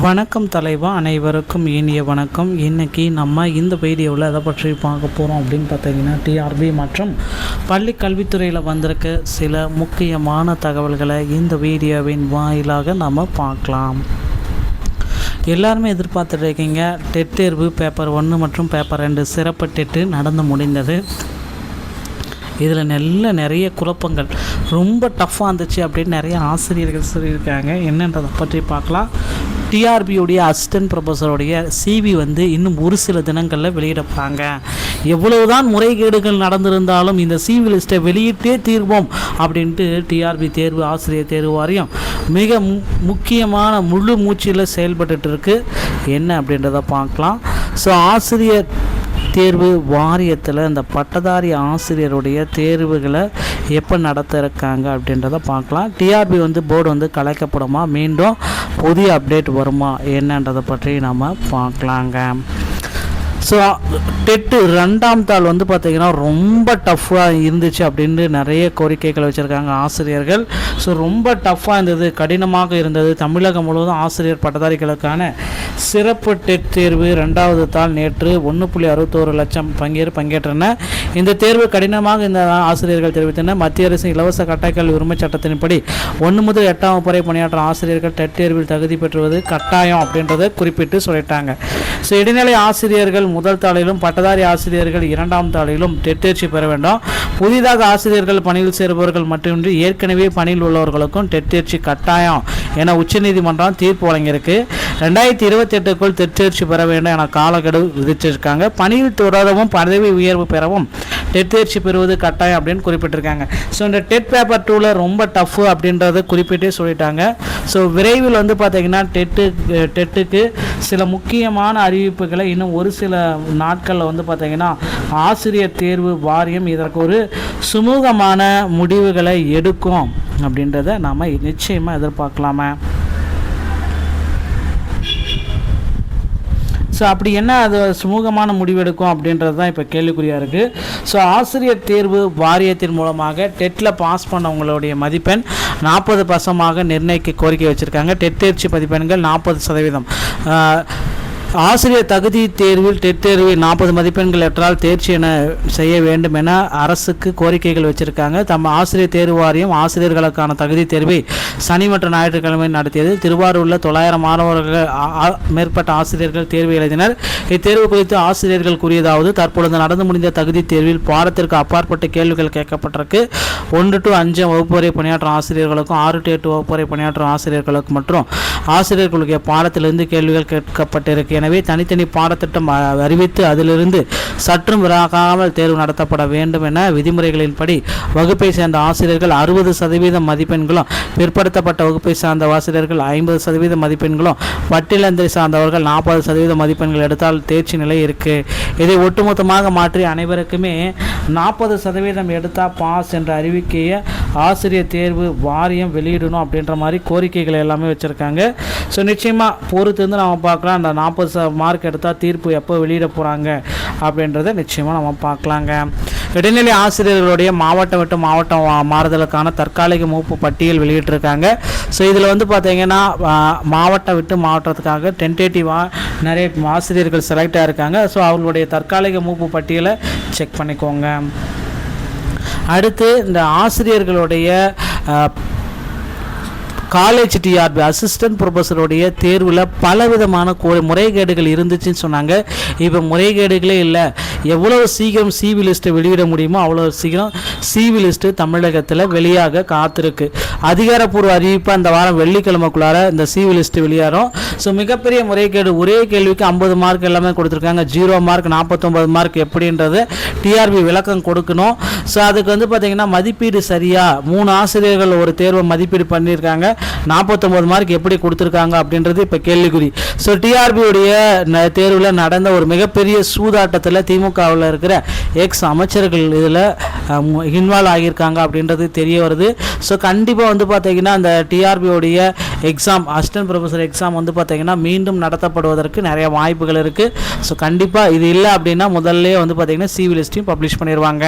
வணக்கம் தலைவா, அனைவருக்கும் இனிய வணக்கம். இன்றைக்கி நம்ம இந்த வீடியோவில் எதை பற்றி பார்க்க போகிறோம் அப்படின்னு பார்த்தீங்கன்னா, டிஆர்பி மற்றும் பள்ளி கல்வித்துறையில் வந்திருக்க சில முக்கியமான தகவல்களை இந்த வீடியோவின் வாயிலாக நம்ம பார்க்கலாம். எல்லாருமே எதிர்பார்த்துட்டு இருக்கீங்க. டெட் தேர்வு பேப்பர் 1 மற்றும் பேப்பர் 2 சிறப்பு டெட்டு நடந்து முடிந்தது. இதில் நிறைய குழப்பங்கள், ரொம்ப டஃப்பாக இருந்துச்சு அப்படின்னு நிறைய ஆசிரியர்கள் சொல்லியிருக்காங்க. என்னன்றதை பற்றி பார்க்கலாம். டிஆர்பியுடைய அசிஸ்டன்ட் ப்ரொஃபஸருடைய சிவி இன்னும் ஒரு சில தினங்களில் வெளியிடப்பாங்க. எவ்வளவுதான் முறைகேடுகள் நடந்திருந்தாலும் இந்த சிவி லிஸ்ட்டை வெளியிட்டே தீர்வோம் அப்படின்ட்டு டிஆர்பி தேர்வு ஆசிரியர் தேர்வு வாரியம் மிக முக்கியமான முழு மூச்சில் செயல்பட்டு இருக்கு. என்ன அப்படின்றத பார்க்கலாம். ஸோ ஆசிரியர் தேர்வு வாரியத்தில் இந்த பட்டதாரி ஆசிரியருடைய தேர்வுகளை எப்போ நடத்த இருக்காங்க அப்படின்றத பார்க்கலாம். டிஆர்பி போர்டு கலைக்கப்படுமா, மீண்டும் புதிய அப்டேட் வருமா என்னன்றதை பற்றி நம்ம பார்க்கலாங்க. ஸோ டெட்டு 2ஆம் தாள் பார்த்திங்கன்னா ரொம்ப டஃப்பாக இருந்துச்சு அப்படின்ட்டு நிறைய கோரிக்கைகள் வச்சுருக்காங்க ஆசிரியர்கள். ஸோ ரொம்ப டஃப்பாக இருந்தது, கடினமாக இருந்தது. தமிழகம் முழுவதும் ஆசிரியர் பட்டதாரிகளுக்கான சிறப்பு டெட் தேர்வு 2வது தாள் நேற்று 1.61 லட்சம் பங்கேற்றன. இந்த தேர்வு கடினமாக இந்த ஆசிரியர்கள் தெரிவித்தனர். மத்திய அரசு இலவச கட்டாயக்கல்வி உரிமை சட்டத்தின்படி 1 முதல் 8ஆம் வகுப்பு வரை பணியாற்றும் ஆசிரியர்கள் டெட் தேர்வில் தகுதி பெற்றுவது கட்டாயம் அப்படின்றத குறிப்பிட்டு சொல்லிட்டாங்க. ஸோ இடைநிலை ஆசிரியர்கள் முதல் தாளிலும் பட்டதாரி ஆசிரியர்கள் 2ஆம் தாளிலும் டெட் தேர்ச்சி பெற வேண்டும். புதிதாக ஆசிரியர்கள் பணியில் சேருபவர்கள் மட்டுமின்றி ஏற்கனவே பணியில் உள்ளவர்களுக்கும் டெட் தேர்ச்சி கட்டாயம் என உச்சநீதிமன்றம் தீர்ப்பு வழங்கியிருக்கு. 2028க்குள் டெட் தேர்ச்சி பெற வேண்டும் என காலக்கெடு விதிச்சிருக்காங்க. பணியில் தொடரவும் பதவி உயர்வு பெறவும் டெட் தேர்ச்சி பெறுவது கட்டாயம் அப்படின்னு குறிப்பிட்டிருக்காங்க. ஸோ இந்த டெட் பேப்பர் 2ல் ரொம்ப டஃப்பு அப்படின்றத குறிப்பிட்டே சொல்லிட்டாங்க. ஸோ விரைவில் பார்த்திங்கன்னா டெட்டுக்கு சில முக்கியமான அறிவிப்புகளை இன்னும் ஒரு சில நாட்களில் பார்த்திங்கன்னா ஆசிரியர் தேர்வு வாரியம் இதற்கு ஒரு சுமூகமான முடிவுகளை எடுக்கும் அப்படின்றத நாம் நிச்சயமாக எதிர்பார்க்கலாமா. ஸோ அப்படி என்ன அது சுமூகமான முடிவெடுக்கும் அப்படின்றது தான் இப்போ கேள்விக்குறியாக இருக்குது. ஸோ ஆசிரியர் தேர்வு வாரியத்தின் மூலமாக டெட்டில் பாஸ் பண்ணவங்களுடைய மதிப்பெண் 40% நிர்ணயிக்க கோரிக்கை வச்சுருக்காங்க. டெட் தேர்ச்சி மதிப்பெண்கள் 40%. ஆசிரியர் தகுதி தேர்வில் டெட் தேர்வில் 40 மதிப்பெண்கள் ஏற்றால் தேர்ச்சி என செய்ய வேண்டும் என அரசுக்கு கோரிக்கைகள் வச்சிருக்காங்க. ஆசிரியர் தேர்வு வாரியம் ஆசிரியர்களுக்கான தகுதி தேர்வை சனி மற்றும் ஞாயிற்றுக்கிழமை நடத்தியது. திருவாரூரில் 900 மாணவர்கள் மேற்பட்ட ஆசிரியர்கள் தேர்வு எழுதினர். இத்தேர்வு குறித்து ஆசிரியர்கள் கூறியதாவது, தற்பொழுது நடந்து முடிந்த தகுதி தேர்வில் பாடத்திற்கு அப்பாற்பட்ட கேள்விகள் கேட்கப்பட்டிருக்கு. 1 to 5 வகுப்பு வரை பணியாற்றும் ஆசிரியர்களுக்கும் 6 to 8 வகுப்பு வரை பணியாற்றும் ஆசிரியர்களுக்கும் மற்றும் ஆசிரியர்களுடைய பாடத்திலிருந்து கேள்விகள் கேட்கப்பட்டிருக்கு. எனவே தனித்தனி பாடத்திட்டம் அறிவித்து அதிலிருந்து சற்றும் விலகாமல் தேர்வு நடத்தப்பட வேண்டும் என விதிமுறைகளின்படி வகுப்பை சேர்ந்த ஆசிரியர்கள் 60% மதிப்பெண்களும், பிற்படுத்தப்பட்ட வகுப்பை சார்ந்த ஆசிரியர்கள் 50% மதிப்பெண்களும், பட்டியலந்தை சார்ந்தவர்கள் 40% மதிப்பெண்கள் எடுத்தால் தேர்ச்சி நிலை இருக்கு. இதை ஒட்டுமொத்தமாக மாற்றி அனைவருக்குமே 40% எடுத்தால் பாஸ் என்ற அறிவிக்கையை ஆசிரியர் தேர்வு வாரியம் வெளியிடணும் அப்படின்ற மாதிரி கோரிக்கைகள் எல்லாமே வச்சுருக்காங்க. ஸோ நிச்சயமாக பொறுத்து நம்ம பார்க்கலாம். அந்த 40 மார்க் எடுத்தால் தீர்ப்பு எப்போ வெளியிட போகிறாங்க அப்படின்றத நிச்சயமாக நம்ம பார்க்கலாங்க. இடைநிலை ஆசிரியர்களுடைய மாவட்டம் விட்டு மாவட்டம் மாறுதலுக்கான தற்காலிக மூப்பு பட்டியல் வெளியிட்டிருக்காங்க. ஸோ இதில் பார்த்தீங்கன்னா மாவட்டம் விட்டு மாவட்டத்துக்காக டென்டேட்டிவாக நிறைய ஆசிரியர்கள் செலக்ட் ஆகிருக்காங்க. ஸோ அவர்களுடைய தற்காலிக மூப்பு பட்டியலை செக் பண்ணிக்கோங்க. அடுத்து இந்த ஆசிரியர்களுடைய காலேஜ் டிஆர்பி அசிஸ்டன்ட் ப்ரொஃபஸருடைய தேர்வில் பலவிதமான முறைகேடுகள் இருந்துச்சுன்னு சொன்னாங்க. இப்போ முறைகேடுகளே இல்லை. எவ்வளோ சீக்கிரம் சிவி லிஸ்ட்டை வெளியிட முடியுமோ அவ்வளோ சீக்கிரம் சிவி லிஸ்ட்டு தமிழகத்தில் வெளியாக காத்திருக்கு. அதிகாரப்பூர்வ அறிவிப்பு அந்த வாரம் வெள்ளிக்கிழமைக்குள்ளார இந்த சிவி லிஸ்ட்டு வெளியாகும். ஸோ மிகப்பெரிய முறைகேடு, ஒரே கேள்விக்கு 50 மார்க் எல்லாமே கொடுத்துருக்காங்க. 0 மார்க் 49 மார்க் எப்படின்றது டிஆர்பி விளக்கம் கொடுக்கணும். ஸோ அதுக்கு பார்த்திங்கன்னா மதிப்பீடு சரியாக 3 ஆசிரியர்கள் ஒரு தேர்வை மதிப்பீடு பண்ணியிருக்காங்க. 49 மார்க் எப்படி கொடுத்துருக்காங்க அப்படின்றது இப்போ கேள்விக்குறி. ஸோ டிஆர்பியுடைய தேர்வில் நடந்த ஒரு மிகப்பெரிய சூதாட்டத்தில் திமுகவில் இருக்கிற எக்ஸ் அமைச்சர்கள் இதில் இன்வால்வ் ஆகியிருக்காங்க அப்படின்றது தெரிய வருது. ஸோ கண்டிப்பாக பார்த்தீங்கன்னா அந்த டிஆர்பியோடைய எக்ஸாம் அசிஸ்டன்ட் ப்ரொஃபஸர் எக்ஸாம் பார்த்தீங்கன்னா மீண்டும் நடத்தப்படுவதற்கு நிறைய வாய்ப்புகள் இருக்குது. ஸோ கண்டிப்பாக இது இல்லை அப்படின்னா முதல்ல பார்த்தீங்கன்னா சிவி லிஸ்ட்டையும் பப்ளிஷ் பண்ணிடுவாங்க.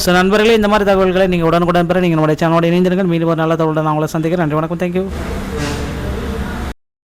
ஸோ நண்பர்களே, இந்த மாதிரி தகவல்களை நீங்கள் உடனுக்குடன் பெற நீங்கள் நம்முடைய சேனலோட இணைந்திருங்கள். மீண்டும் ஒரு நல்ல தகவலுடன் நான் உங்களை சந்திக்கிறேன். நன்றி, வணக்கம், தேங்க்யூ.